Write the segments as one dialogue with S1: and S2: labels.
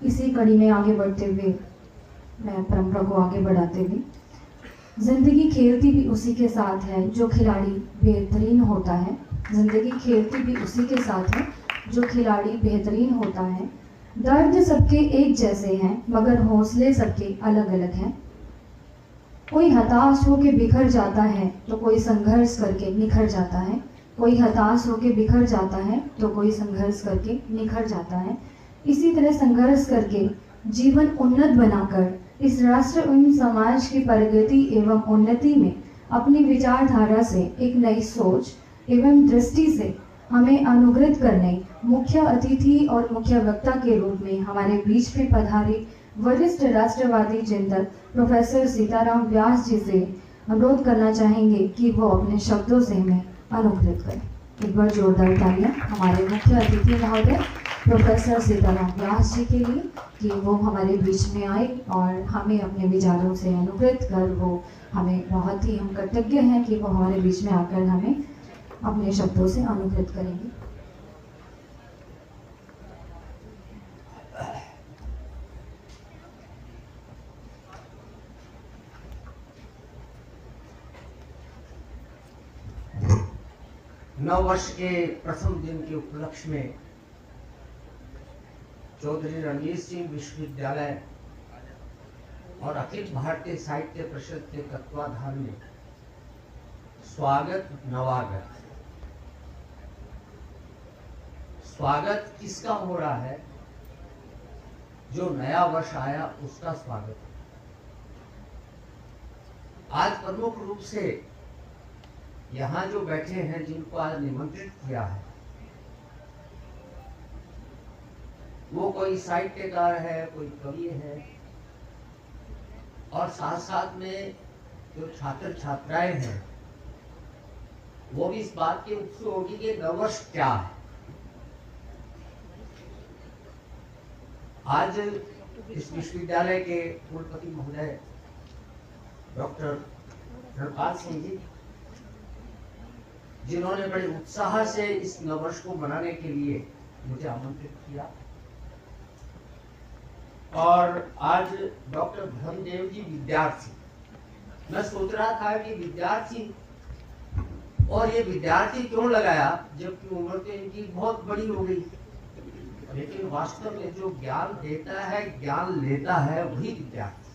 S1: इसी कड़ी में आगे बढ़ते हुए, मैं परंपरा को आगे बढ़ाते हुए, जिंदगी खेलती भी उसी के साथ है जो खिलाड़ी बेहतरीन होता है। जिंदगी खेलती भी उसी के साथ है जो खिलाड़ी बेहतरीन होता है। दर्द सबके एक जैसे हैं मगर हौसले सबके अलग अलग हैं। कोई हताश होकर बिखर जाता है तो कोई संघर्ष करके निखर जाता है। कोई हताश होकर बिखर जाता है तो कोई संघर्ष करके निखर जाता है। इसी तरह संघर्ष करके जीवन उन्नत बनाकर इस राष्ट्र एवं समाज की प्रगति एवं उन्नति में अपनी विचारधारा से एक नई सोच एवं दृष्टि से हमें अनुग्रहित करने मुख्य अतिथि और मुख्य वक्ता के रूप में हमारे बीच में पधारे वरिष्ठ राष्ट्रवादी चिंतक प्रोफेसर सीताराम व्यास जी से अनुरोध करना चाहेंगे कि वो अपने शब्दों से हमें अनुग्रहित करें। एक बार जोरदार तालियां हमारे मुख्य अतिथि महोदय प्रोफेसर सीताराम व्यास जी के लिए कि वो हमारे बीच में आए और हमें अपने विचारों से अनुग्रहित कर, वो हमें बहुत ही हम कृतज्ञ हैं कि वो हमारे बीच में आकर हमें अपने शब्दों से अनुग्रहित करेंगे।
S2: नव वर्ष के प्रथम दिन के उपलक्ष्य में चौधरी रणवीर सिंह विश्वविद्यालय और अखिल भारतीय साहित्य परिषद के तत्वाधान में स्वागत नवागत। स्वागत किसका हो रहा है? जो नया वर्ष आया उसका स्वागत। आज प्रमुख रूप से यहाँ जो बैठे हैं, जिनको आज निमंत्रित किया है, वो कोई साहित्यकार है, कोई कवि है, और साथ साथ में जो छात्र छात्राएं हैं वो भी इस बात की उत्सुक होगी कि नववर्ष क्या है। आज इस विश्वविद्यालय के कुलपति महोदय डॉक्टर रणपाल सिंह जी, जिन्होंने बड़े उत्साह से इस नववर्ष को मनाने के लिए मुझे आमंत्रित किया, और आज डॉक्टर धर्मदेव जी विद्यार्थी। मैं सोच रहा था कि विद्यार्थी, और ये विद्यार्थी क्यों लगाया जबकि उम्र तो इनकी बहुत बड़ी हो गई, लेकिन वास्तव में जो ज्ञान देता है, ज्ञान लेता है, वही विद्यार्थी।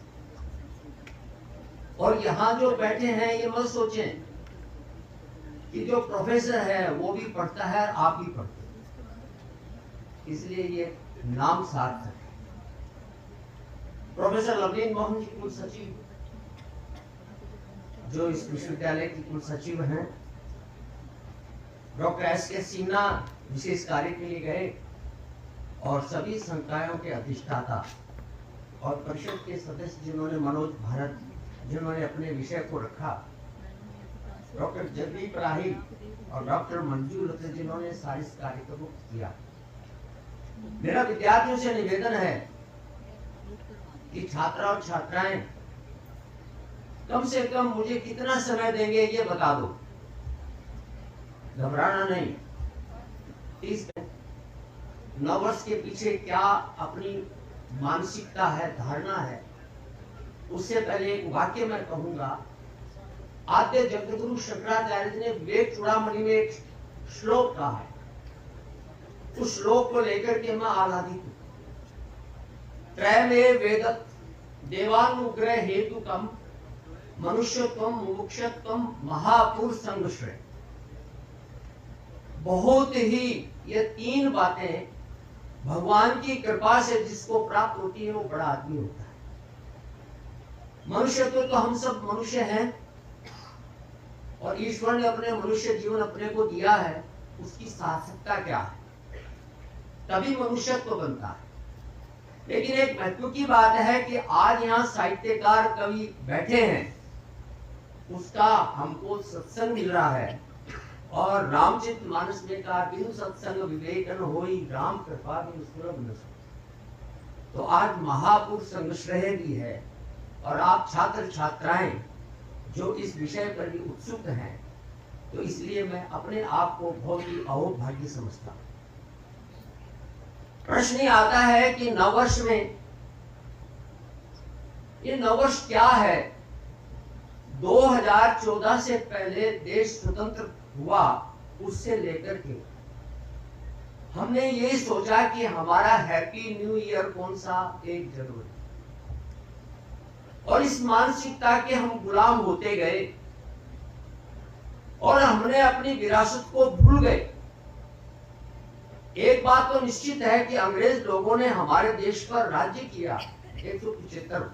S2: और यहाँ जो बैठे हैं ये मत सोचें कि जो प्रोफेसर है वो भी पढ़ता है, आप भी पढ़ते हैं, इसलिए ये नाम सार्थक है। प्रोफेसर लवलीन मोहन जी कुल सचिव, जो इस विश्वविद्यालय की कुल सचिव हैं, डॉक्टर एस.के. सिन्हा विशेष कार्य के लिए गए, और सभी संकायों के अधिष्ठाता और परिषद के सदस्य जिन्होंने मनोज भारत, जिन्होंने अपने विषय को रखा, डॉक्टर जगदीप राही और डॉक्टर मंजू लता, जिन्होंने सारे कार्यक्रम को किया। मेरा विद्यार्थियों से निवेदन है कि छात्र और छात्राएं कम से कम मुझे कितना समय देंगे ये बता दो, घबराना नहीं। इस नववर्ष के पीछे क्या अपनी मानसिकता है, धारणा है, उससे पहले एक वाक्य मैं कहूंगा। आद्य जगद्गुरु शंकराचार्य जी ने विवेक चूड़ामणि में एक श्लोक कहा है, उस श्लोक को लेकर के मैं आह्लादित हूं। त्रयमेव वेदत देवानुग्रह हेतुकम मनुष्यत्वम मुमुक्षत्वम महापुरुष संगश्रय। बहुत ही ये तीन बातें भगवान की कृपा से जिसको प्राप्त होती है वो बड़ा आदमी होता है। मनुष्यत्व तो हम सब मनुष्य हैं, और ईश्वर ने अपने मनुष्य जीवन अपने को दिया है, उसकी सार्थकता क्या है, तभी मनुष्यत्व बनता है। लेकिन एक महत्व की बात है कि आज यहाँ साहित्यकार कवि बैठे हैं, उसका हमको सत्संग मिल रहा है, और रामचित मानस में कहा बिनु सत्संग विवेकन होई, राम कृपा बिनु सुलभ न सोई। तो आज महापुरुष संगश्रय भी है, और आप छात्र छात्राएं जो इस विषय पर भी उत्सुक हैं, तो इसलिए मैं अपने आप को बहुत ही अहोभाग्य समझता हूं। प्रश्न ये आता है कि नववर्ष में, ये नववर्ष क्या है? 2014 से पहले देश स्वतंत्र हुआ, उससे लेकर के हमने यही सोचा कि हमारा हैप्पी न्यू ईयर कौन सा, 1 जनवरी। और इस मानसिकता के हम गुलाम होते गए और हमने अपनी विरासत को भूल गए। एक बात तो निश्चित है कि अंग्रेज लोगों ने हमारे देश पर राज्य किया 175।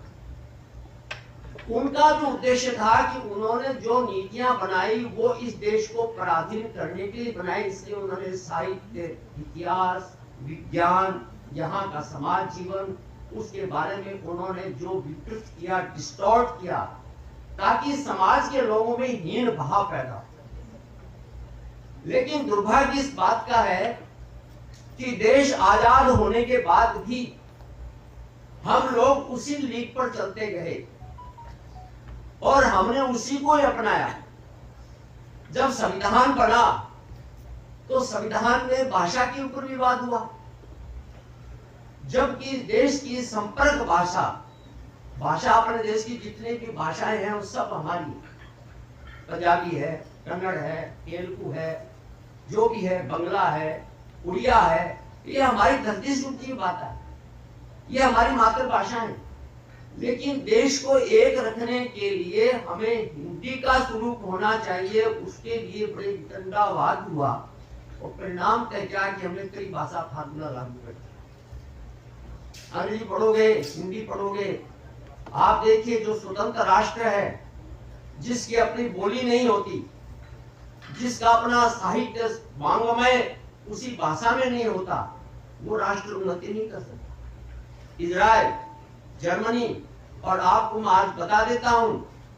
S2: उनका जो उद्देश्य था कि उन्होंने जो नीतियां बनाई वो इस देश को पराधीन करने के लिए बनाई। इसलिए उन्होंने साहित्य, इतिहास, विज्ञान, यहाँ का समाज जीवन, उसके बारे में उन्होंने जो विकृत किया, डिस्टॉर्ट किया, ताकि समाज के लोगों में हीन भाव पैदा हो। लेकिन दुर्भाग्य इस बात का है कि देश आजाद होने के बाद भी हम लोग उसी लीक पर चलते गए और हमने उसी को ही अपनाया। जब संविधान बना तो संविधान में भाषा के ऊपर विवाद हुआ, जबकि देश की संपर्क भाषा, अपने देश की जितनी भी भाषाएं हैं वो सब हमारी, पंजाबी है, कन्नड़ है, तेलुगु है, जो भी है, बंगला है, उड़िया है, ये हमारी धरती से उठती बात है, ये हमारी मातृभाषा है। लेकिन देश को एक रखने के लिए हमें हिंदी का स्वरूप होना चाहिए, उसके लिए बड़े वितंडावाद हुआ और परिणाम तय किया कि हमने कई भाषा फार्मूला लागू कर दिया। अंग्रेजी पढ़ोगे, हिंदी पढ़ोगे, आप देखिए जो स्वतंत्र राष्ट्र है, जिसकी अपनी बोली नहीं होती, जिसका अपना साहित्य वांग्मय उसी भाषा में नहीं होता, वो राष्ट्र उन्नति नहीं कर सकता। इजराइल, जर्मनी, और आपको मैं आज बता देता हूं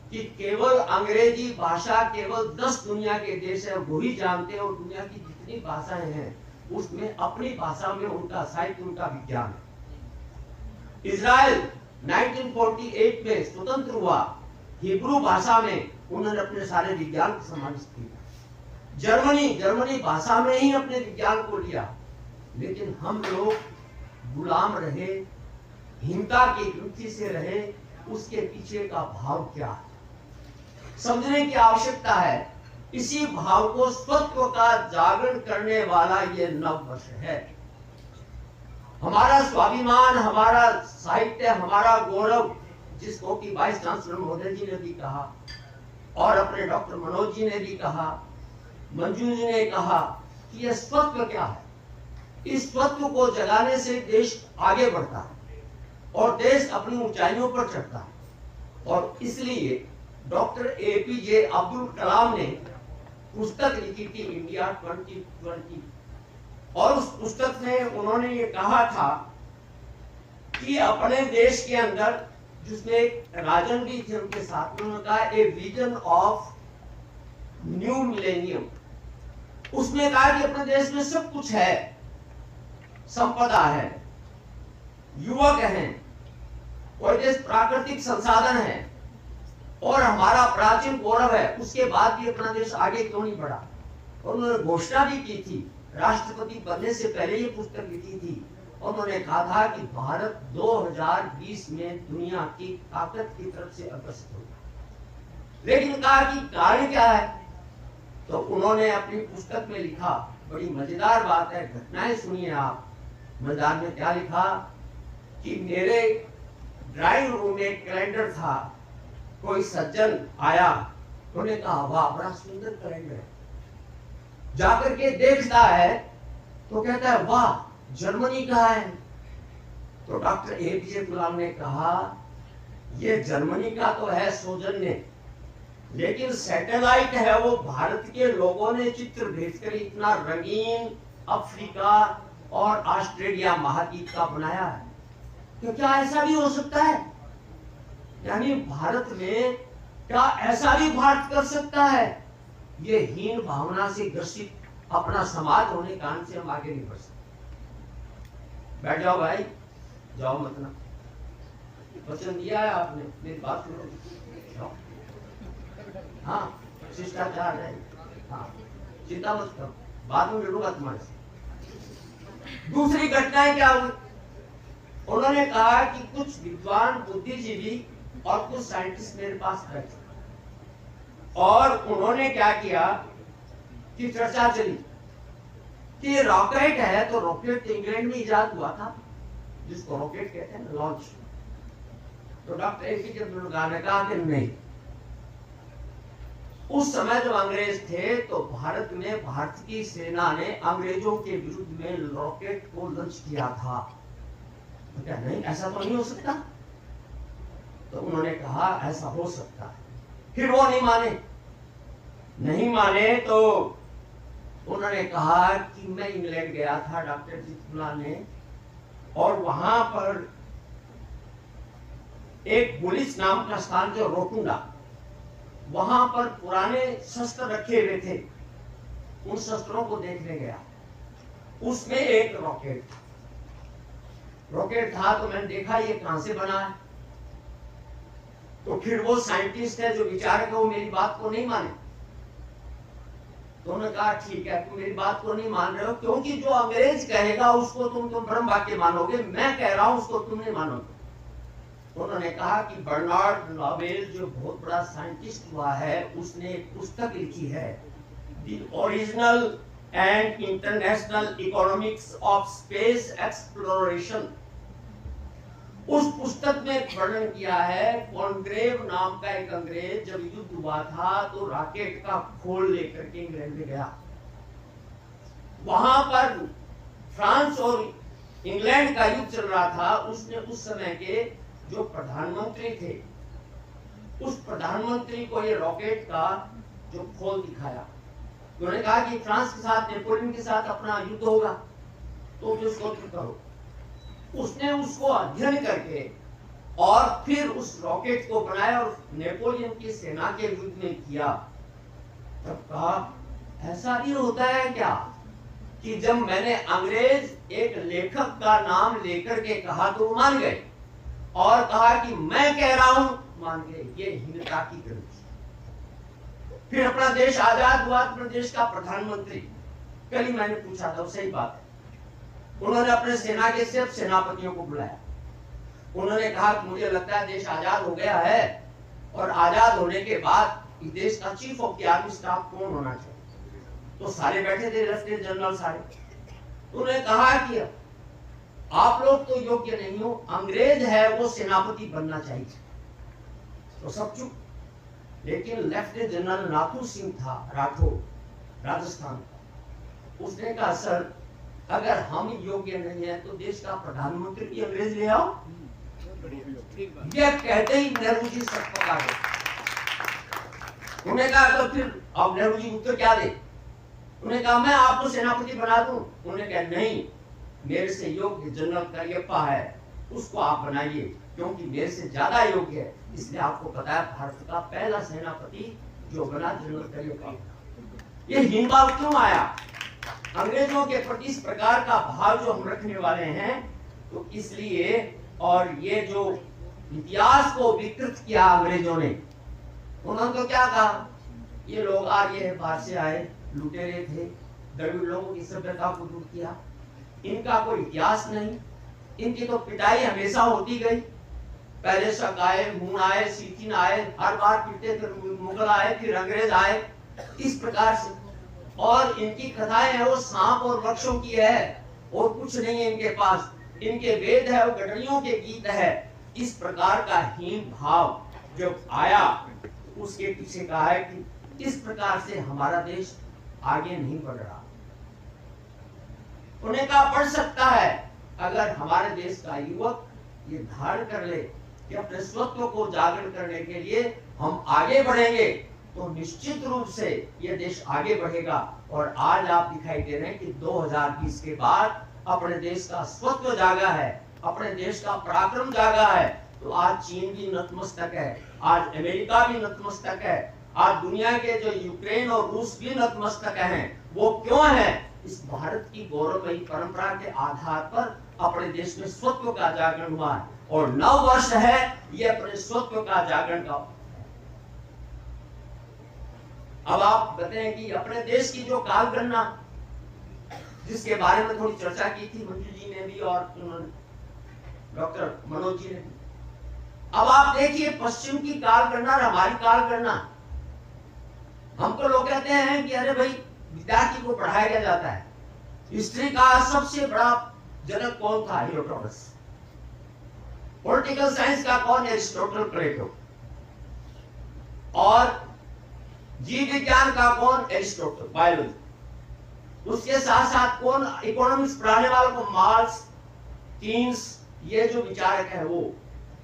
S2: कि केवल अंग्रेजी भाषा केवल 10 दुनिया के देश है वो ही जानते हैं, और दुनिया की जितनी भाषाएं हैं उसमें अपनी भाषा में उनका साहित्य, उनका विज्ञान है। इजराइल 1948 में स्वतंत्र हुआ, हिब्रू भाषा में उन्होंने अपने सारे विज्ञान को समाविष्ट किया। जर्मनी भाषा में ही अपने विज्ञान को लिया। लेकिन हम लोग गुलाम रहे, हिंसा की वृत्ति से रहे। उसके पीछे का भाव क्या है, समझने की आवश्यकता है। इसी भाव को, स्वत्व का जागरण करने वाला ये नव वर्ष है। हमारा स्वाभिमान, हमारा साहित्य, हमारा गौरव, जिसको कि वाइस चांसलर महोदय जी ने भी कहा और अपने डॉक्टर मनोज जी ने भी कहा, मंजू जी ने कहा कि यह स्वत्व क्या है। इस स्वत्व को जगाने से देश आगे बढ़ता है और देश अपनी ऊंचाइयों पर चढ़ता है। और इसलिए डॉक्टर APJ अब्दुल कलाम ने पुस्तक लिखी थी इंडिया 2020, और उस पुस्तक में उन्होंने ये कहा था कि अपने देश के अंदर, जिसमें राजन भी थे उनके साथ में, उन्होंने कहा a vision of new millennium. उसमें कहा कि अपने देश में सब कुछ है, संपदा है, युवक हैं, और देश प्राकृतिक संसाधन है, और हमारा प्राचीन गौरव है। उसके बाद भी अपना देश आगे क्यों नहीं बढ़ा। और उन्होंने घोषणा भी की थी, राष्ट्रपति बनने से पहले ये पुस्तक लिखी थी, और उन्होंने कहा था कि भारत 2020 में दुनिया की ताकत की तरफ से अग्रसर होगा। लेकिन कहा कि कारण क्या है, तो उन्होंने अपनी पुस्तक में लिखा, बड़ी मजेदार बात है, घटनाएं सुनिए आप। मजेदार में क्या लिखा कि मेरे ड्राइंग रूम में एक कैलेंडर था, कोई सज्जन आया, उन्होंने कहा वाह बड़ा सुंदर कैलेंडर है। जाकर के देखता है तो कहता है वाह जर्मनी का है। तो डॉक्टर APJ कलाम ने कहा ये जर्मनी का तो है सौजन्य, लेकिन सैटेलाइट है वो भारत के लोगों ने चित्र भेजकर इतना रंगीन अफ्रीका और ऑस्ट्रेलिया महाद्वीप का बनाया है। तो क्या ऐसा भी हो सकता है, यानी भारत में क्या ऐसा भी भारत कर सकता है। ये हीन भावना से ग्रसित अपना समाज होने के कारण से हम आगे नहीं बढ़ सकते। बैठ जाओ भाई, जाओ मत ना, वचन दिया है आपने, मेरी बात सुनो। हाँ शिष्टाचार है, हाँ चिंता मत करो, बाद में मिलूंगा तुम्हारे से। दूसरी घटनाएं क्या हुई? उन्होंने कहा कि कुछ विद्वान बुद्धिजीवी और कुछ साइंटिस्ट मेरे पास बैठे और उन्होंने क्या किया कि चर्चा चली कि रॉकेट है, तो रॉकेट तो इंग्लैंड में इजाद हुआ था, जिसको रॉकेट कहते हैं, लॉन्च। तो डॉक्टर एपीजे अब्दुल कलाम ने कहा कि नहीं, उस समय जब अंग्रेज थे तो भारत में भारत की सेना ने अंग्रेजों के विरुद्ध में रॉकेट को लॉन्च किया था। तो क्या नहीं, ऐसा तो नहीं हो सकता? तो उन्होंने कहा ऐसा हो सकता है। फिर वो नहीं माने तो उन्होंने कहा कि मैं इंग्लैंड गया था, डॉक्टर जितुला ने, और वहां पर एक बुलिस नाम का स्थान जो रोटुंडा, वहां पर पुराने शस्त्र रखे हुए थे, उन शस्त्रों को देखने गया। उसमें एक रॉकेट था। तो मैंने देखा ये कहां से बना है। तो फिर वो साइंटिस्ट है जो विचारक है, वो मेरी बात को नहीं माने। तो उन्होंने कहा ठीक है, तुम मेरी बात को नहीं मान रहे हो, क्योंकि जो अंग्रेज कहेगा उसको तुम ब्रह्म वाक्य मानोगे, मैं कह रहा हूं उसको तुम नहीं मानोगे। उन्होंने कहा कि बर्नार्ड नोबेल जो बहुत बड़ा साइंटिस्ट हुआ है, उसने एक पुस्तक लिखी है, the original and international economics of space exploration. उस पुस्तक में वर्णन किया है, कॉनग्रेव नाम का एक अंग्रेज जब युद्ध हुआ था तो रॉकेट का खोल लेकर के इंग्लैंड में गया। वहां पर फ्रांस और इंग्लैंड का युद्ध चल रहा था। उसने उस समय के जो प्रधानमंत्री थे, उस प्रधानमंत्री को ये रॉकेट का जो खोल दिखाया। उन्होंने कहा कि फ्रांस के साथ, नेपोलियन के साथ अपना युद्ध होगा, तो उसको करो। उसने उसको अध्ययन करके और फिर उस रॉकेट को बनाया और नेपोलियन की सेना के युद्ध में किया। तब कहा ऐसा नहीं होता है क्या कि जब मैंने अंग्रेज एक लेखक का नाम लेकर के कहा तो वो मान गए, और कहा कि मैं कह रहा हूं मान गए। ये हीनता की गलती। फिर अपना देश आजाद हुआ, अपने देश का प्रधानमंत्री, कल ही मैंने पूछा था, सही बात है, उन्होंने अपने सेना के सिर्फ सेनापतियों को बुलाया। उन्होंने कहा कि मुझे लगता है देश आजाद हो गया है, और आजाद होने के बाद इस देश का chief of the army staff कौन होना चाहिए। तो सारे बैठे थे, लेफ्टिनेंट जनरल सारे। उन्होंने कहा कि आप लोग तो योग्य नहीं हो, अंग्रेज है वो सेनापति बनना चाहिए। तो सब चुप। लेकिन लेफ्टिनेंट जनरल नाथू सिंह था, राठौर, राजस्थान का। उसने कहा सर, अगर हम योग्य नहीं है तो देश का प्रधानमंत्री भी अंग्रेज ले आओ। यह कहते ही नेहरू जी सब पका गए। उन्होंने कहा तो फिर अब नेहरू जी उत्तर क्या दे। उन्होंने कहा मैं आपको सेनापति बना दूं। उन्होंने कहा नहीं, मेरे से योग्य जनरल करियप्पा है, उसको आप बनाइए, क्योंकि मेरे से ज्यादा योग्य है। इसलिए आपको पता है भारत का पहला सेनापति जो बना जनरल करियप्पा। ये हीन भाव क्यों आया? अंग्रेजों के प्रति इस प्रकार का भाव जो हम रखने वाले हैं, तो इसलिए। और ये जो इतिहास को विकृत किया अंग्रेजों ने, उन्होंने तो क्या कहा, ये लोग आर्य है, बाहर से आए, लुटेरे थे, द्रविड़ लोगों की सभ्यता को दूर किया, इनका कोई इतिहास नहीं, इनकी तो पिटाई हमेशा होती गई। पहले शक आए, हूण आए, सिखिन आए, हर बार पीटते, फिर मुगल आए, फिर अंग्रेज आए, इस प्रकार से। और इनकी कथाएं है वो सांप और वृक्षों की है, और कुछ नहीं है इनके पास। इनके वेद है वो गडरियों के गीत है। इस प्रकार का हीन भाव जब आया, उसके पीछे कहा है कि इस प्रकार से हमारा देश आगे नहीं बढ़ रहा। उन्हें कहा बढ़ सकता है अगर हमारे देश का युवक ये धारण कर ले कि अपने स्वत्व को जागरण करने के लिए हम आगे बढ़ेंगे, तो निश्चित रूप से ये देश आगे बढ़ेगा। और आज आप दिखाई दे रहे हैं कि 2020 के बाद अपने देश का स्वत्व जागा है, अपने देश का पराक्रम जागा है। तो आज चीन भी नतमस्तक है, आज अमेरिका भी नतमस्तक है, आज दुनिया के जो यूक्रेन और रूस भी नतमस्तक हैं। वो क्यों है? इस भारत की गौरवमयी परंपरा के आधार पर अपने देश में स्वत्व का जागरण हुआ है, और 9 वर्ष है ये अपने स्वत्व का जागरण का। अब आप बताएं कि अपने देश की जो कालगणना जिसके बारे में थोड़ी चर्चा की थी मंजू जी ने भी और उन्होंने डॉक्टर मनोज जी ने भी। अब आप देखिए पश्चिम की काल गणना और हमारी काल गणना। हमको लोग कहते हैं कि अरे भाई विद्यार्थी को पढ़ाया जाता है, हिस्ट्री का सबसे बड़ा जनक कौन था? हेरोडोटस। पॉलिटिकल साइंस का कौन? एरिस्टोटल, प्लेटो। और जीव विज्ञान का कौन? Aristotle, biology. उसके साथ साथ कौन इकोनॉमिक्स पढ़ाने वालों को? मार्क्स, कीन्स, ये जो विचारक है वो।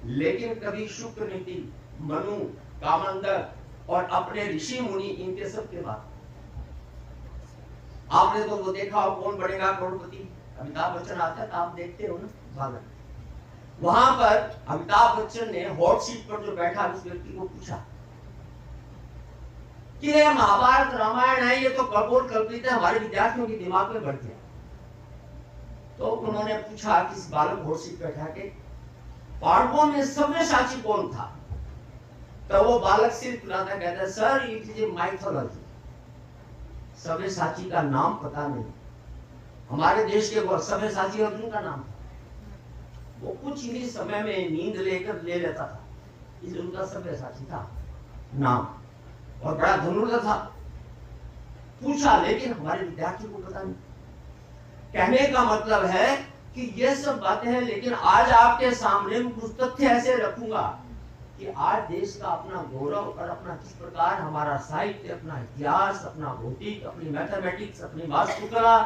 S2: लेकिन कभी शुक्र नीति, मनु, कामंदर और अपने ऋषि मुनि, इनके सब के बाद आपने तो वो देखा हो कौन बनेगा करोड़पति, अमिताभ बच्चन आता है, आप देखते हो ना भागन। वहां पर अमिताभ बच्चन ने हॉट सीट पर जो बैठा उस व्यक्ति को पूछा कि ये महाभारत रामायण है, ये तो कपोल कल्पित है, हमारे विद्यार्थियों के दिमाग में बढ़ गया। तो उन्होंने पूछा कि इस बालक हॉट सीट बैठा के पांडवों में सव्यसाची कौन था? तो वो बालक सिर फुलाता कहता है, sir it is a mythology. Savyasachi का नाम पता नहीं। हमारे देश के सव्यसाची अर्जुन का नाम था। वो कुछ ही समय में नींद लेकर ले लेता था, इसलिए उनका सव्यसाची था नाम, और बड़ा धनुर्धर था। पूछा लेकिन हमारे विद्यार्थी को पता नहीं। कहने का मतलब है कि ये सब बातें हैं, लेकिन आज आपके सामने कुछ तथ्य ऐसे रखूंगा कि आज देश का अपना गौरव और अपना किस प्रकार हमारा साहित्य, अपना इतिहास, अपना भौतिक, अपनी मैथमेटिक्स, अपनी वास्तुकला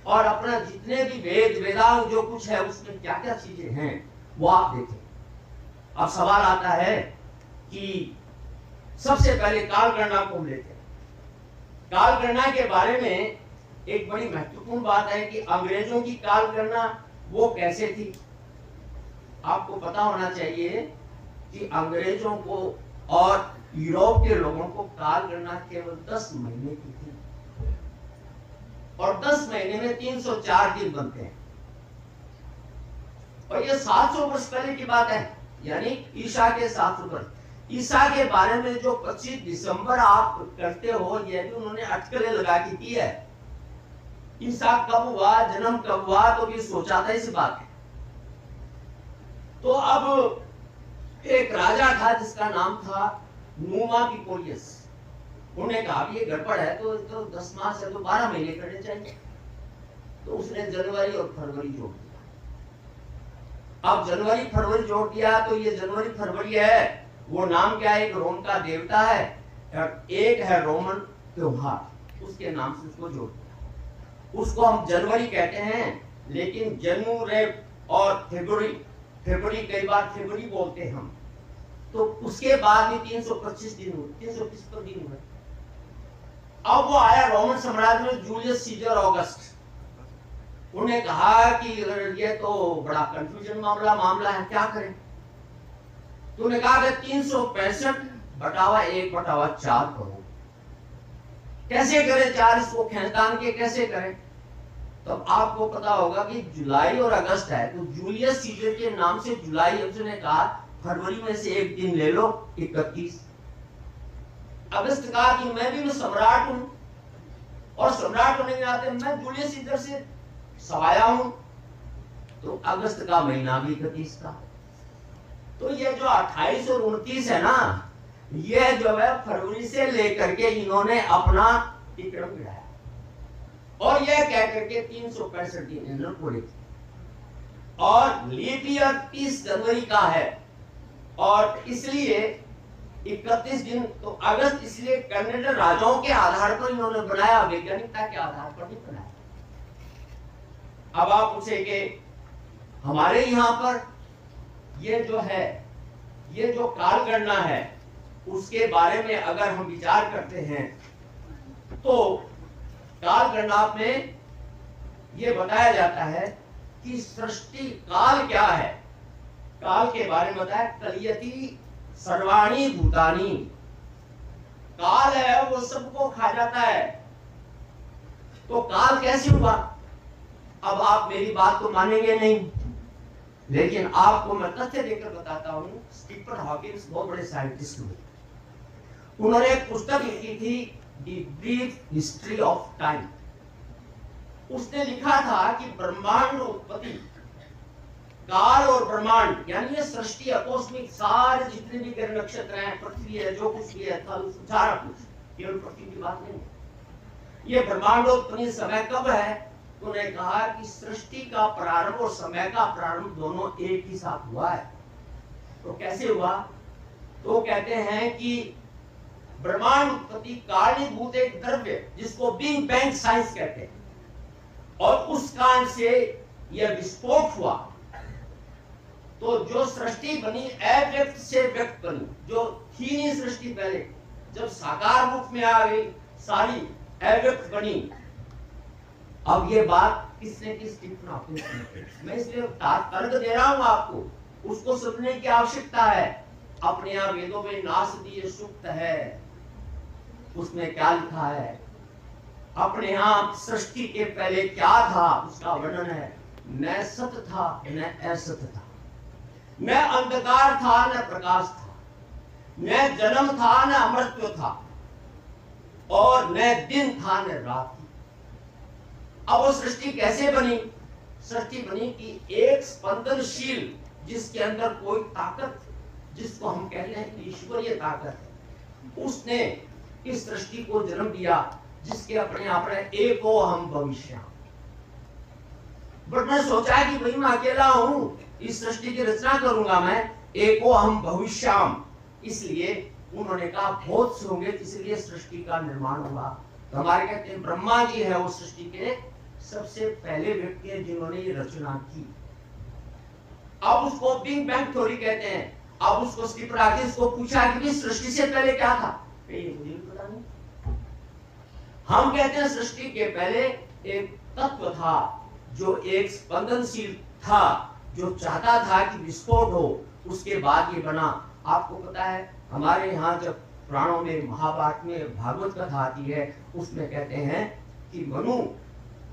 S2: और अपना जितने भी वेद वेदांग जो कुछ है उसमें क्या क्या चीजें हैं वो आप देखें। अब सवाल आता है कि सबसे पहले काल गणना को हम लेते हैं। काल गणना के बारे में एक बड़ी महत्वपूर्ण बात है कि अंग्रेजों की काल गणना वो कैसे थी। आपको पता होना चाहिए कि अंग्रेजों को और यूरोप के लोगों को काल गणना केवल 10 महीने की थी, और 10 महीने में 304 दिन बनते हैं। और ये 700 वर्ष पहले की बात है, यानी ईसा के 700 वर्ष। ईसा के बारे में जो 25 दिसंबर आप करते हो, ये भी उन्होंने अटकलें लगा के की है। ईसा कब हुआ, जन्म कब हुआ, तो भी सोचा था इस बात है। तो अब एक राजा था जिसका नाम था नूमा पिकोलियस। उन्होंने कहा ये गड़बड़ है, तो 10 मास है तो 12 महीने करने चाहिए। तो उसने जनवरी और फरवरी जोड़ दिया। अब जनवरी फरवरी जोड़ दिया तो ये जनवरी फरवरी है, वो नाम क्या है? एक रोम का देवता है और एक है रोमन त्योहार, उसके नाम से उसको जोड़ दिया। उसको हम जनवरी कहते हैं, लेकिन जनवरी और फरवरी कई बार फरवरी बोलते हैं हम। तो उसके बाद में 325 दिन हुए, 375 दिन हुए। अब वो आया रोमन साम्राज्य में जूलियस सीजर ऑगस्ट। उन्होंने कहा कि ये तो बड़ा कंफ्यूजन मामला है, क्या करें? तो उन्होंने कहा कि 365 बटावा 1 बटावा 4 करो। कैसे करें 4? इसको खींचतान के कैसे करें? तो आपको पता होगा कि जुलाई और अगस्त है, तो जूलियस सीजर के नाम से जुलाई। उसने कहा फरवरी में से एक दिन ले लो 31। अगस्त कहा कि मैं भी सम्राट हूं, और सम्राट होने के नाते मैं जूलियस सीजर से सवाया हूं, तो अगस्त का महीना भी 31 था। तो ये जो 28 और 29 है ना, ये जो है फरवरी से लेकर के इन्होंने अपना टिकट मिलाया, और यह कह करके 365 दिन इन्होंने पूरे किए। और लीप ईयर 30 जनवरी का है, और इसलिए 31 दिन तो अगस्त इसलिए कैलेंडर राजाओं के आधार पर इन्होंने बनाया, वैज्ञानिकता के आधार पर नहीं बनाया। अब आप पूछेंगे हमारे यहाँ पर ये जो है, ये जो काल गणना है, उसके बारे में अगर हम विचार करते हैं तो काल गणना में यह बताया जाता है कि सृष्टि काल क्या है। काल के बारे में बताया कलियति सर्वाणी भूतानी। काल है वो सबको खा जाता है। तो काल कैसे हुआ? अब आप मेरी बात तो मानेंगे नहीं, लेकिन आपको मैं तथ्य देकर बताता हूं। स्टीफन हॉकिंस बहुत बड़े साइंटिस्ट हुए, उन्होंने एक पुस्तक लिखी थी the brief history of time. उसने लिखा था कि ब्रह्मांड उत्पत्ति, काल और ब्रह्मांड, यानी ये सृष्टि अकोस्मिक सारे जितने भी ग्रह नक्षत्र हैं, पृथ्वी है, जो कुछ भी है, थल सारा कुछ, केवल पृथ्वी की बात नहीं है। ये ब्रह्मांड उत्पत्ति समय कब है? तो उन्होंने कहा कि सृष्टि का प्रारंभ और समय का प्रारंभ दोनों एक ही साथ हुआ है। तो कैसे हुआ? तो कहते हैं कि ब्रह्मांड उत्पत्ति कारणीभूत एक द्रव्य जिसको बिग बैंग साइंस कहते हैं, और उस कारण से यह विस्फोट हुआ। तो जो सृष्टि बनी अव्यक्त से व्यक्त बनी, जो थी नहीं सृष्टि पहले, जब साकार रूप में आ गई सारी अव्यक्त बनी। अब ये बात किसने किस मैं इसलिए तर्क दे रहा हूं आपको, उसको सुनने की आवश्यकता है। अपने यहाँ वेदों में नासदीय सूक्त है, उसमें क्या लिखा है? अपने यहाँ सृष्टि के पहले क्या था उसका वर्णन है। न सत था न असत था, न अंधकार था न प्रकाश था, न जन्म था न अमृत्व था, और न दिन था न रात थी। अब वो सृष्टि कैसे बनी? सृष्टि बनी कि एक स्पंदनशील, जिसके अंदर कोई ताकत, जिसको हम कहते हैं कि ईश्वरीय ताकत है, उसने इस सृष्टि को जन्म दिया, जिसके अपने आप में एको हम भविष्य। बट मैं सोचा कि भाई मैं अकेला हूं, इस सृष्टि की रचना करूंगा मैं, एको हम भविष्याम। इसलिए उन्होंने कहा बहुत से होंगे, इसलिए सृष्टि का निर्माण हुआ। तो हमारे कहते हैं ब्रह्मा जी है वो सृष्टि के सबसे पहले व्यक्ति है जिन्होंने ये रचना की। अब उसको बिग बैंग थ्योरी कहते हैं। अब उसको स्किपराकिस को पूछा कि सृष्टि से पहले क्या था? मुझे भी पता नहीं। हम कहते हैं सृष्टि के पहले एक तत्व था जो एक स्पंदनशील था, जो चाहता था कि विस्फोट हो, उसके बाद ये बना। आपको पता है हमारे यहाँ जब पुराणों में, महाभारत में भागवत कथा आती है, उसमें कहते हैं कि मनु,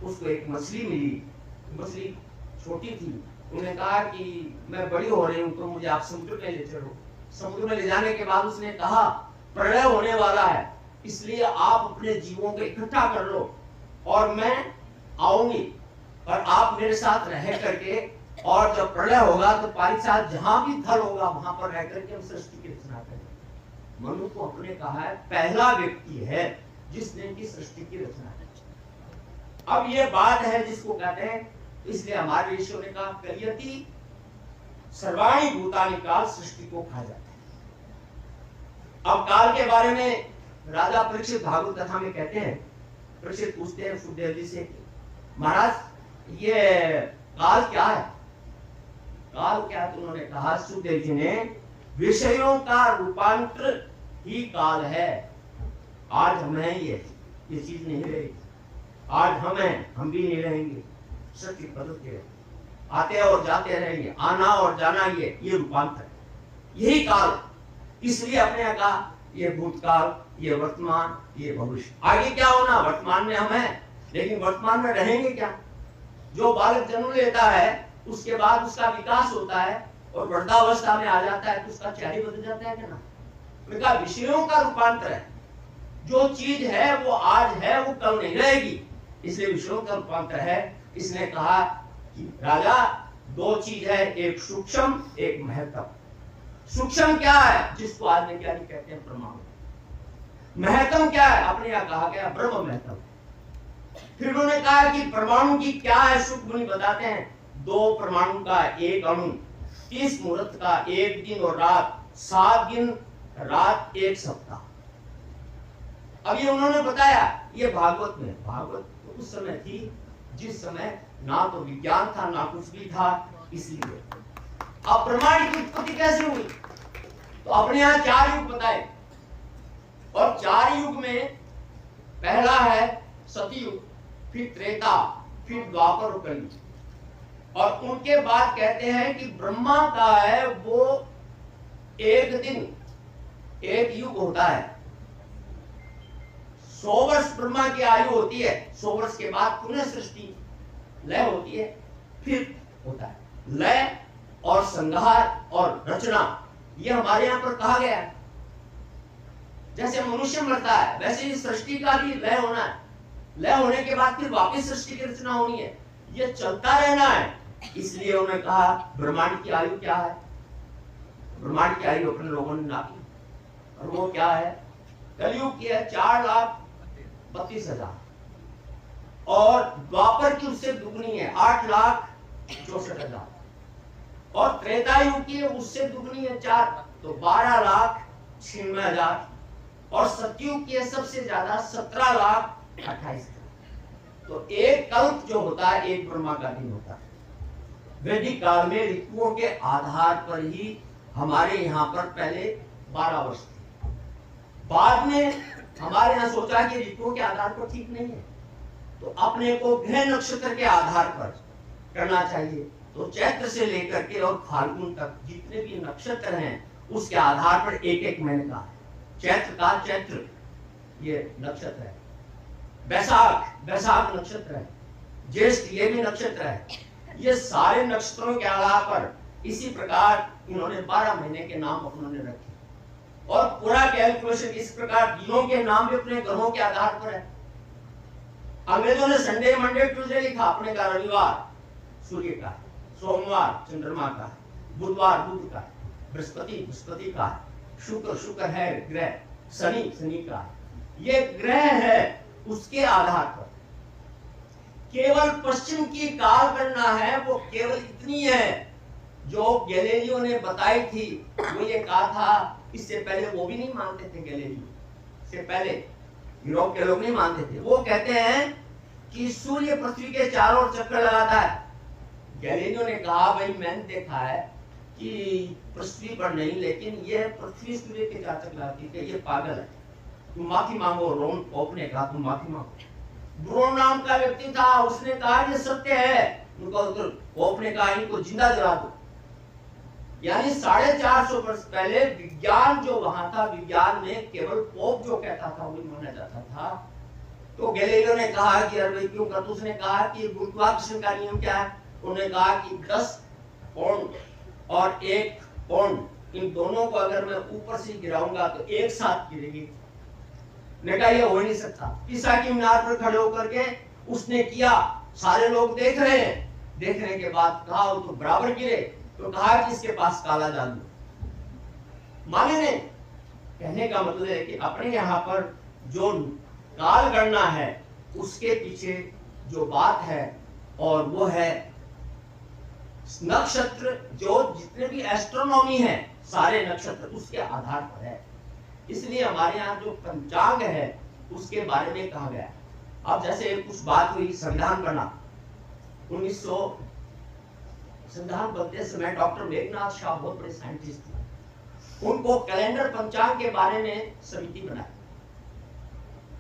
S2: उसको एक मछली मिली, मछली छोटी थी, उन्होंने कहा कि मैं बड़ी हो रही हूँ तो मुझे आप समुद्र में ले चलो। समुद्र में ले जाने के बाद उसने कहा प्रलय होने वाला है, इसलिए आप अपने जीवों को इकट्ठा कर लो और मैं आऊंगी और आप मेरे साथ रह करके, और जब प्रलय होगा तो पानी साथ जहां भी थल होगा वहां पर रह करके हम सृष्टि की रचना करेंगे। मनु को अपने कहा है पहला व्यक्ति है जिसने की सृष्टि की रचना की। अब ये बात है जिसको कहते हैं, इसलिए हमारे ऋषियों ने कहा कलियति सर्वाणि भूतानि काल, सृष्टि को कहा जाता है। अब काल के बारे में राजा परीक्षित भागवत कथा में कहते हैं, परीक्षित पूछते हैं सुखदेव जी से, महाराज ये काल क्या है? काल क्या है? तो उन्होंने कहा, सुखदेव जी ने, विषयों का रूपांतर ही काल है। आज हम हैं, ये चीज नहीं रहेगी। आज हम हैं, हम भी नहीं रहेंगे, सत्य बदलते रहेंगे, आते और जाते रहेंगे, आना और जाना, ये रूपांतर है, यही काल। इसलिए अपने कहा ये भूतकाल, ये वर्तमान, ये भविष्य। आगे क्या होना? वर्तमान में हम हैं, लेकिन वर्तमान में रहेंगे क्या? जो बालक जन्म लेता है उसके बाद उसका विकास होता है और वृद्धावस्था में आ जाता है तो उसका चेहरा बदल जाता है क्या ना? उनका विषयों का रूपांतर है। जो चीज है वो आज है, वो कल नहीं रहेगी, इसलिए विषयों का रूपांतर है। इसने कहा कि राजा दो चीज है, एक सूक्ष्म एक महत्तम। सूक्ष्म क्या है? जिसको आज वैज्ञानिक कहते हैं परमाणु। महत्तम क्या है? अपने यहाँ कहा गया ब्रह्म महत्तम। फिर उन्होंने कहा कि परमाणु की क्या है? सुख मुनि बताते हैं, दो परमाणु का एक अणु, 30 मुहूर्त का एक दिन और रात, 7 दिन रात एक सप्ताह। अब ये उन्होंने बताया, ये भागवत में। भागवत तो उस समय थी जिस समय ना तो विज्ञान था ना कुछ भी था, इसलिए। अब ब्रह्मांड की उत्पत्ति कैसे हुई? तो अपने यहाँ 4 युग बताए, और 4 युग में पहला है सतयुग, फिर त्रेता, फिर द्वापर और कलयुग। और उनके बाद कहते हैं कि ब्रह्मा का है वो एक दिन एक युग होता है। 100 वर्ष ब्रह्मा की आयु होती है, 100 वर्ष के बाद पुनः सृष्टि लय होती है, फिर होता है लय और संहार और रचना। ये हमारे यहाँ पर कहा गया है। जैसे मनुष्य मरता है वैसे ही सृष्टि का भी लय होना है, लय होने के बाद फिर वापस सृष्टि की रचना होनी है, ये चलता रहना है। इसलिए उन्होंने कहा ब्रह्मांड की आयु क्या है? ब्रह्मांड की आयु अपने लोगों ने नापी, और वो क्या है? कलयुग की है 4,32,000, और द्वापर की उससे दुगनी है 8,64,000, और त्रेता युग की उससे दुगनी है 4, तो 12,96,000, और सतयुग की है सबसे ज्यादा 17,28,000। तो एक कल्प जो होता है एक ब्रह्मा का दिन होता है। वैदिक काल में ऋतुओं के आधार पर ही हमारे यहाँ पर पहले 12 वर्ष थे, बाद में हमारे यहाँ सोचा कि ऋतुओं के आधार पर ठीक नहीं है, तो अपने को ग्रह नक्षत्र के आधार पर करना चाहिए। तो चैत्र से लेकर के और फाल्गुन तक जितने भी नक्षत्र हैं उसके आधार पर एक एक महीने का है। चैत्र का चैत्र ये नक्षत्र है, वैशाख नक्षत्र है, ज्येष्ठ ये भी नक्षत्र है। ये सारे नक्षत्रों के आधार पर इसी प्रकार इन्होंने 12 महीने के नाम अपने रखे, और पूरा कैलकुलेशन इस प्रकार दिनों के नाम भी अपने ग्रहों के आधार पर है। अंग्रेजों ने संडे मंडे ट्यूसडे लिखा, अपने का रविवार सूर्य का, सोमवार चंद्रमा का, बुधवार बुध का, बृहस्पति का, शुक्र है ग्रह, शनि का, ये ग्रह है उसके आधार पर। केवल पश्चिम की काल गणना है वो केवल इतनी है जो गैलीलियो ने बताई थी। वो ये कहा था, इससे पहले वो भी नहीं मानते थे, गैलीलियो से पहले यूरोप के लोग नहीं मानते थे। वो कहते हैं कि सूर्य पृथ्वी के चारों ओर चक्कर लगाता है। गैलीलियो ने कहा भाई मैंने देखा है कि पृथ्वी पर नहीं, लेकिन ये पृथ्वी सूर्य के चार चक्कर लगाती है, ये पागल है, तुम माफी मांगो। रोम पोप ने कहा तुम माफी मांगो। ब्रोन नाम का व्यक्ति था, उसने कहा ये सत्य है, उनको पोप ने कहा इनको जिंदा जला दो। यानी 450 वर्ष पहले विज्ञान जो वहां था, विज्ञान में केवल पोप जो कहता था वही माना जाता था। तो गैलीलियो ने कहा कि अरे क्यों कर, तो उसने कहा कि गुरुत्वाकर्षण का नियम क्या है? उन्होंने कहा कि 10 पाउंड और 1 पाउंड, इन दोनों को अगर मैं ऊपर से गिराऊंगा तो एक साथ गिरेगी। ने कहा ये हो ही नहीं सकता। पिसा की मीनार पर खड़े होकर के उसने किया, सारे लोग देख रहे हैं, देखने के बाद कहा वो तो बराबर गिरे, तो कहा कि इसके पास काला जादू। माने ने कहने का मतलब है कि अपने यहाँ पर जो काल गणना है उसके पीछे जो बात है, और वो है नक्षत्र, जो जितने भी एस्ट्रोनॉमी है सारे नक्षत्र उसके आधार पर है। इसलिए हमारे यहाँ जो पंचांग है उसके बारे में कहा गया। अब जैसे कुछ बात हुई संविधान बना 1900, संविधान बनते समय डॉक्टर मेघनाथ शाह बहुत बड़े साइंटिस्ट थे, उनको कैलेंडर पंचांग के बारे में समिति बनाई।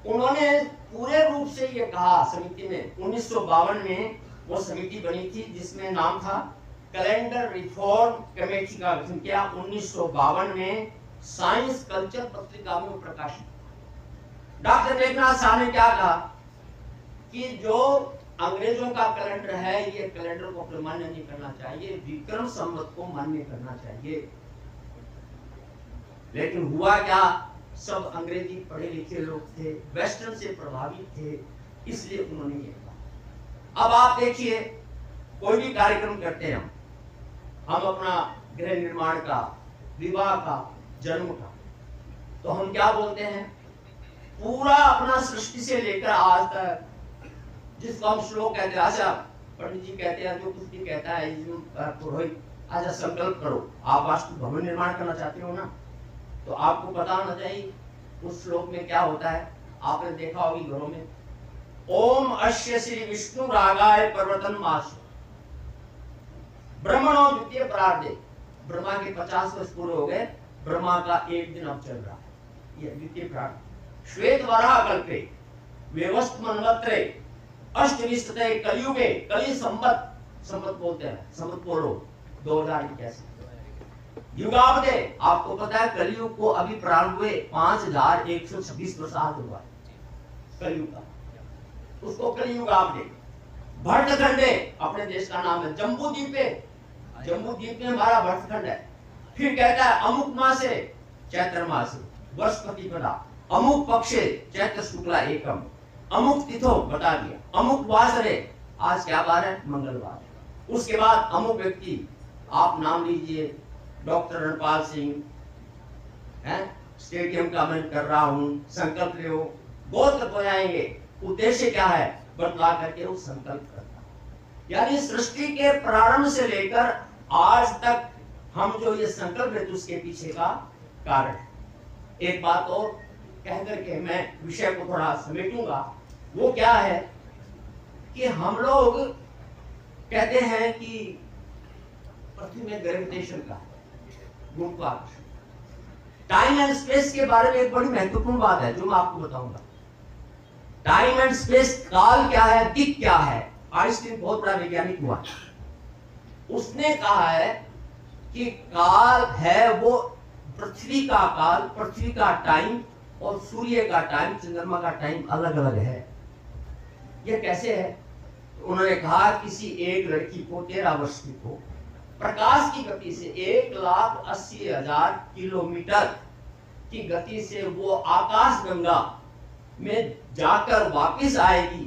S2: उन्होंने पूरे रूप से ये कहा समिति में, 1952 में वो समिति बनी थी जिसमें नाम था कैलेंडर रिफॉर्म कमेटी का गठन किया। 1952 में साइंस कल्चर पत्रिका में प्रकाशित। डॉक्टर मेघनाथ शाह ने क्या कहा कि जो अंग्रेजों का कैलेंडर है ये कैलेंडर को मान्य नहीं करना चाहिए, विक्रम संवत को मान्य करना चाहिए। लेकिन हुआ क्या, सब अंग्रेजी पढ़े लिखे लोग थे, वेस्टर्न से प्रभावित थे, इसलिए उन्होंने ये कहा। अब आप देखिए, कोई भी कार्यक्रम करते हैं हम अपना गृह निर्माण का, विवाह का, जन्म का, तो हम क्या बोलते हैं, पूरा अपना सृष्टि से लेकर आज तक जिसको हम श्लोक कहते हैं, आशा पंडित जी कहते हैं, जो कुछ भी कहता है पुरोहित, आजा संकल्प करो, आप वास्तु भवन निर्माण करना चाहते हो ना, तो आपको पता होना चाहिए उस श्लोक में क्या होता है। आपने देखा होगी घरों में, ओम अश्य श्री विष्णु रागाय पर्वतन मास ब्रह्मणो द्वितीय प्रार्धे। ब्रह्मा के 50 वर्ष पूरे हो गए, ब्रह्मा का एक दिन अब चल रहा है, ये द्वितीय प्रार्थ। श्वेत वराह कल्पे व्यवस्थ मनवत्रे अष्टविंशते कलयुगे, कली संवत बोलते हैं, संवत बोलो 2081 युगावधे। आपको पता है कलयुग को अभी प्रारंभ हुए 5126 वर्ष आज हुआ कलयुग का, उसको कलयुगावधे। भरतखंडे अपने देश का नाम है, जम्बू द्वीपे, जम्बू द्वीप में हमारा भरतखंड है। फिर कहता है अमुक मासे चैत्र मासे वर्ष प्रतिपदा, अमुक पक्षे चैत्र शुक्ला एकम, अमुक तिथो बता दिया, अमुक वासरे, आज क्या बार है, मंगलवार। उसके बाद अमुक व्यक्ति, आप नाम लीजिए डॉक्टर रणपाल सिंह, है स्टेडियम का मैं कर रहा हूं, संकल्प ले, गोत्र बजाएंगे, उद्देश्य क्या है, बतला करके वो संकल्प करता। यानी सृष्टि के प्रारंभ से लेकर आज तक हम जो ये संकल्प लेते उसके पीछे का कारण है। एक बात और कह करके मैं विषय को थोड़ा समेटूंगा, वो क्या है कि हम लोग कहते हैं कि पृथ्वी में ग्रेविटेशन का, गुरुत्वाकर्षण, टाइम एंड स्पेस के बारे में एक बड़ी महत्वपूर्ण बात है जो मैं आपको बताऊंगा। टाइम एंड स्पेस, काल क्या है, दिक क्या है। आइंस्टीन बहुत बड़ा वैज्ञानिक हुआ, उसने कहा है कि काल है वो पृथ्वी का काल, पृथ्वी का टाइम और सूर्य का टाइम, चंद्रमा का टाइम अलग अलग है। ये कैसे है? तो उन्होंने कहा किसी एक लड़की को 13 वर्ष की को प्रकाश की गति से 1,80,000 किलोमीटर की गति से वो आकाश गंगा में जाकर वापस आएगी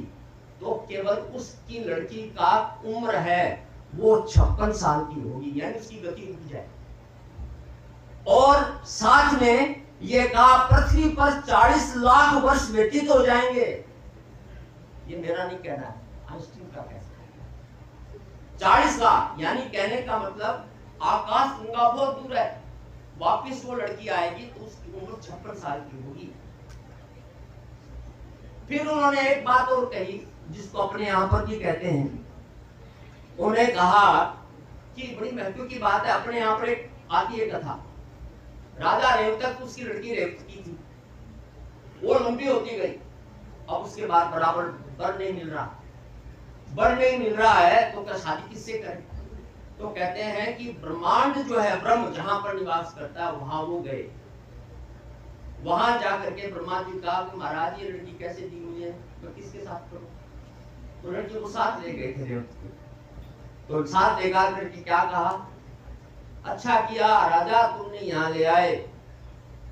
S2: तो केवल उसकी लड़की का उम्र है वो 56 साल की होगी, यानी उसकी गति रुक जाए। और साथ में ये कहा पृथ्वी पर 40 लाख वर्ष व्यतीत हो जाएंगे। ये मेरा नहीं कहना है, आइंस्टीन का कहना है। 40 लाख यानी कहने का मतलब आकाश गंगा बहुत दूर है, वापिस वो लड़की आएगी तो उसकी उम्र 56 साल की होगी। फिर उन्होंने एक बात और कही जिसको अपने यहां पर भी कहते हैं, उन्होंने कहा कि बड़ी महत्व की बात है, अपने यहां पर एक आती है कथा, राजा रेवतक उसकी लड़की रेवती थी, वो लंबी होती गई, अब उसके बाद बराबर बर नहीं मिल रहा है तो क्या शादी किससे करें? तो कहते हैं कि ब्रह्मांड जो है, ब्रह्म जहां पर निवास करता है वहां वो गए, वहां जाकर के ब्रह्मा जी कहा कि महाराज ये लड़की कैसे दी मुझे, तो किसके साथ करूं? तो लड़की को साथ ले गए थे रेवती, तो साथ लेकर लड़की क्या कहा, अच्छा किया राजा तुमने यहाँ ले आए,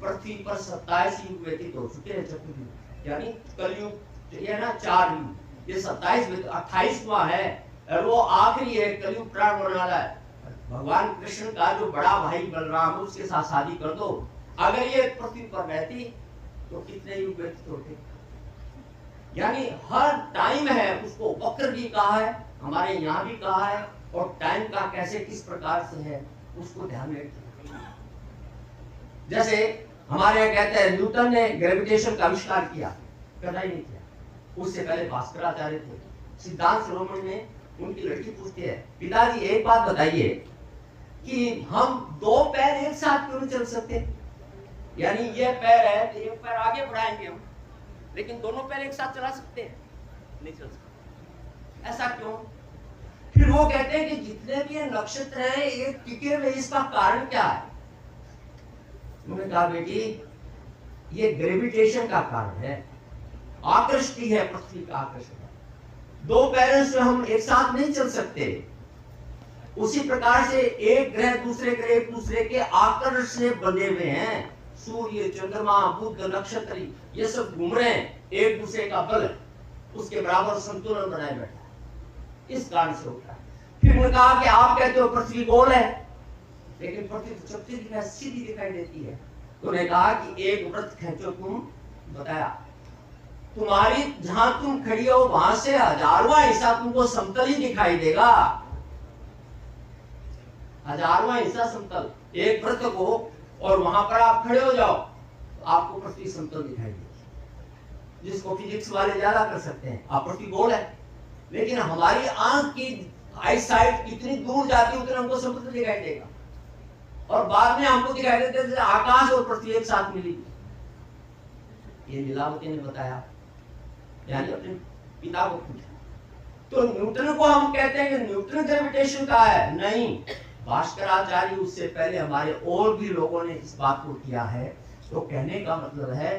S2: पृथ्वी पर 27 युग व्यतीत हो चुके हैं, चतुर्युग यानी कलयुग ये ना 4 युग, ये 27 28वां है और वो आखिरी है, कलयुग प्राण होने वाला है। भगवान कृष्ण का जो बड़ा भाई बलराम उसके साथ शादी कर दो, अगर ये पृथ्वी पर रहती तो कितने युग व्यतीत होते। यानी हर टाइम है, उसको वक्र भी कहा है, हमारे यहाँ भी कहा है, और टाइम का कैसे किस प्रकार से है उसको ध्यान में रखिए। जैसे हमारे यहाँ कहते हैं न्यूटन ने ग्रेविटेशन का आविष्कार किया, करना ही नहीं किया, उससे पहले भास्कराचार्य थे। सिद्धांत शिरोमणि में उनकी लड़की पूछती है, पिताजी एक बात बताइए कि हम 2 पैर एक साथ क्यों नहीं चल सकते? यानी ये पैर है तो एक पैर आगे बढ़ाएंगे हम, लेकिन दोनों पैर एक साथ चला सकते हैं? नहीं चल सकते। ऐसा क्यों? फिर वो कहते हैं कि जितने भी ये नक्षत्र हैं ये टिके हुए, इसका कारण क्या है? उन्होंने कहा बेटी ये ग्रेविटेशन का कारण है, आकर्षण है, पृथ्वी का आकर्षण है। 2 पैरों से हम एक साथ नहीं चल सकते। उसी प्रकार से एक ग्रह दूसरे ग्रह एक दूसरे के आकर्षण से बंधे हुए हैं। सूर्य, चंद्रमा, बुध, नक्षत्र ये सब घूम रहे हैं, एक दूसरे का बल उसके बराबर संतुलन बनाए बैठा है, इस कारण से होता है। फिर उन्होंने कहा कि आप कहते हो पृथ्वी गोल है, लेकिन पृथ्वी तो चपटी दिखाई, सीधी दिखाई देती है। तो उन्होंने कहा कि एक वृत्त खींचो, तुम बताया तुम्हारी जहां तुम खड़ी हो वहां से 1000वां हिस्सा तुमको समतल ही दिखाई देगा, 1000वां हिस्सा समतल, एक वृत्त को, और वहां पर आप खड़े हो जाओ तो आपको पृथ्वी समतल दिखाई देगी, जिसको फिजिक्स वाले ज्यादा कर सकते हैं। आप पृथ्वी गोल है, लेकिन हमारी आंख की आई साइट कितनी दूर जाती है उतना हमको समतल दिखाई देगा, और बाद में हमको दिखाई देते जैसे आकाश और पृथ्वी एक साथ मिली। ये लीलावती ने बताया, यानी अपने पिता को पूछा। तो न्यूटन को हम कहते हैं कि न्यूटन ग्रेविटेशन का है, नहीं, भास्कराचार्य उससे पहले हमारे और भी लोगों ने इस बात को किया है। तो कहने का मतलब है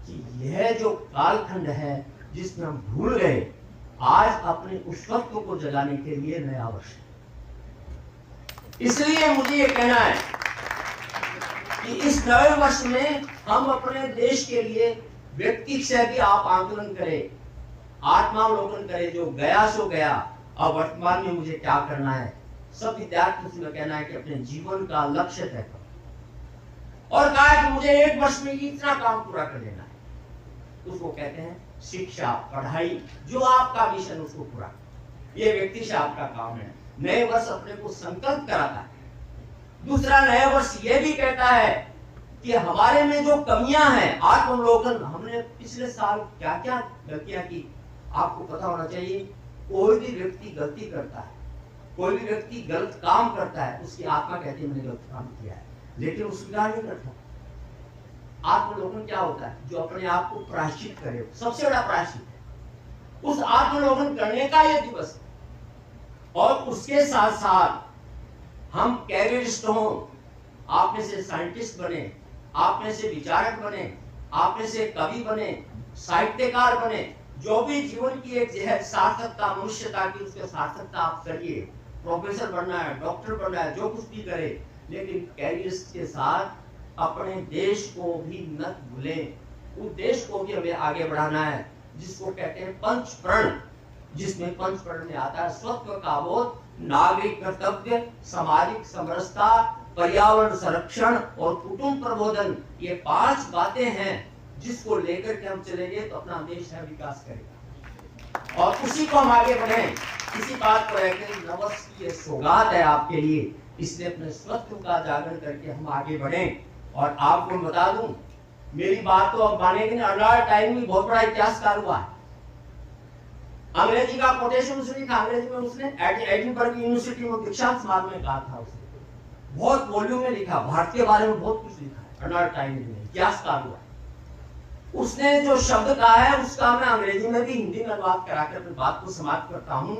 S2: कि यह जो कालखंड है जिसमें हम भूल गए, आज अपने उस वक्त को जगाने के लिए नया वर्ष है। इसलिए मुझे ये कहना है कि इस नए वर्ष में हम अपने देश के लिए व्यक्ति से भी आप आंदोलन करें, आत्मावलोकन करे, जो गया सो गया, अब वर्तमान में मुझे क्या करना है। सब विद्यार्थियों से कहना है कि अपने जीवन का लक्ष्य तय करो और कहा कि मुझे 1 वर्ष में इतना काम पूरा कर लेना है। उसको कहते हैं शिक्षा, पढ़ाई, जो आपका मिशन उसको पूरा, ये व्यक्ति से आपका काम है। नए वर्ष अपने को संकल्प कराता है। दूसरा, नया वर्ष ये भी कहता है कि हमारे में जो कमियां हैं, आत्मावलोकन, हमने पिछले साल क्या क्या गलतियां की। आपको पता होना चाहिए, कोई भी व्यक्ति गलती करता है, कोई भी व्यक्ति गलत काम करता है, उसकी आत्मा कहती है मैंने गलत काम किया है, लेकिन वो स्वीकार नहीं करता। आत्मावलोकन क्या होता है? जो अपने आप को प्रायश्चित करे, सबसे बड़ा प्रायश्चित है। उस आत्मावलोकन करने का ये दिवस है। और उसके साथ साथ हम कैरियरिस्ट हों, आप में से साइंटिस्ट बने, आप में से विचारक बने, आप में से कवि बने, साहित्यकार बने, जो भी जीवन की एक सार्थकता, मनुष्यता की उसके सार्थकता आप करिए। प्रोफेसर बनना है, डॉक्टर बनना है, जो कुछ भी करे, लेकिन कैरियर्स के साथ अपने देश को भी मत भूलें। उस देश को भी हमें आगे बढ़ाना है, जिसको कहते हैं पंच प्रण, जिसमें पंच प्रण में आता है स्वत्व का बोध, नागरिक कर्तव्य, सामाजिक समरसता, पर्यावरण संरक्षण और कुटुंब प्रबोधन। ये 5 बातें हैं जिसको लेकर के हम चलेंगे तो अपना देश है विकास करेगा और उसी को हम आगे बढ़े। इसी बात को लेकर नववर्ष की ये सौगात है आपके लिए, इसलिए अपने स्वत्व का जागरण करके हम आगे बढ़े। और आपको बता दूं, मेरी बात तो अब मानेंगे ना, अर्नल्ड टाइम भी बहुत बड़ा इतिहासकार हुआ है। अंग्रेजी का कोटेशन उसने लिखा, अंग्रेजी में उसने एडिनबर्ग यूनिवर्सिटी में दीक्षांत समारोह में कहा था। उसने बहुत वॉल्यूम में लिखा, भारत के बारे में बहुत कुछ लिखा है। अर्नल्ड टाइम ने इतिहासकार हुआ। उसने जो शब्द कहा है उसका मैं अंग्रेजी में भी हिंदी में अनुवाद कराकर अपनी बात को समाप्त करता हूं।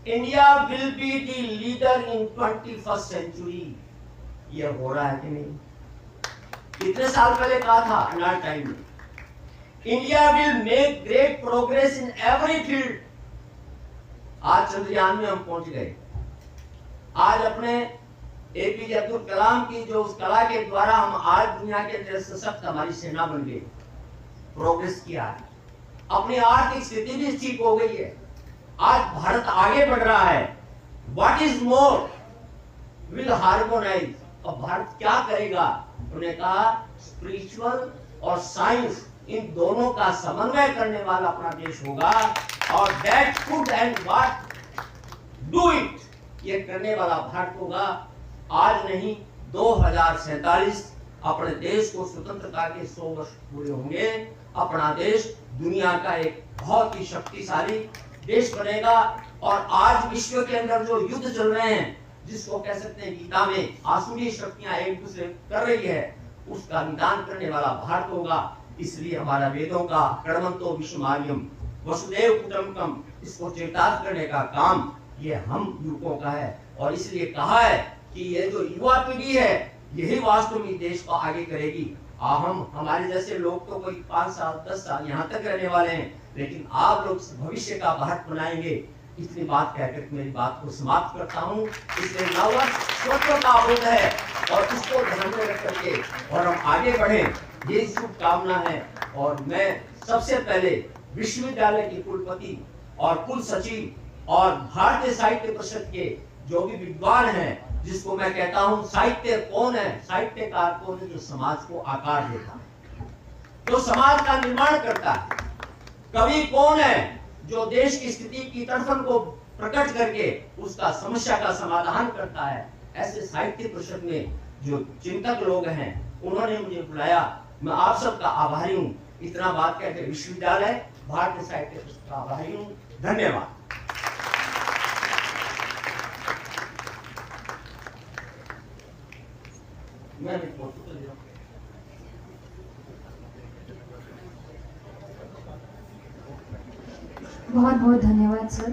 S2: India will be the leader in 21st century. ये हो रहा है कि नहीं? कितने साल पहले कहा था अर्नल्ड टाइम ने? India will make great progress in every field. आज चंद्रयान में हम पहुंच गए। आज अपने एपीजे अब्दुल कलाम की जो उस कला के द्वारा हम आज दुनिया के अंदर सशक्त हमारी सेना बन गई, प्रोग्रेस किया है। अपनी आर्थिक स्थिति भी ठीक हो गई है। आज भारत आगे बढ़ रहा है। What is more, will harmonise. और भारत क्या करेगा? उन्होंने कहा स्पिरिचुअल और साइंस, इन दोनों का समन्वय करने वाला अपना देश होगा। और that could and what do it, ये करने वाला भारत होगा। आज नहीं, 2047 अपने देश को स्वतंत्रता के 100 वर्ष पूरे होंगे। अपना देश दुनिया का एक बहुत ही शक्तिशाली देश बनेगा। और आज विश्व के अंदर जो युद्ध चल रहे हैं, जिसको कह सकते हैं गीता में आसुरी शक्तियां एक दूसरे कर रही है, उसका निदान करने वाला भारत होगा। इसलिए हमारा वेदों का कर्मंतो विश्वमार्यम वसुदेव कुटुंबकम, इसको चरितार्थ करने का काम ये हम युवकों का है। और इसलिए कहा है कि ये जो युवा पीढ़ी है, यही वास्तव में देश को आगे करेगी। हम हमारे जैसे लोग तो कोई 5 साल 10 साल यहाँ तक रहने वाले हैं, लेकिन आप लोग भविष्य का भारत बनाएंगे। इतनी बात कहकर मेरी बात को समाप्त करता हूँ। इसलिए नववर्ष स्वत्व का बोध है और इसको ध्यान में रख करके और हम आगे बढ़े, ये शुभकामना है। और मैं सबसे पहले विश्वविद्यालय के कुलपति और कुल सचिव और भारतीय साहित्य परिषद के जो भी विद्वान हैं, जिसको मैं कहता हूं साहित्य कौन है, साहित्यकार कौन है? जो समाज को आकार देता है, जो समाज का निर्माण करता है। कवि कौन है? जो देश की स्थिति की तड़फन को प्रकट करके उसका समस्या का समाधान करता है। ऐसे साहित्य परिषद में जो चिंतक लोग हैं, उन्होंने मुझे बुलाया। मैं आप सबका आभारी हूँ। इतना बात कहकर विश्वविद्यालय भारतीय साहित्य परिषद का आभारी हूँ। धन्यवाद।
S1: बहुत बहुत धन्यवाद सर।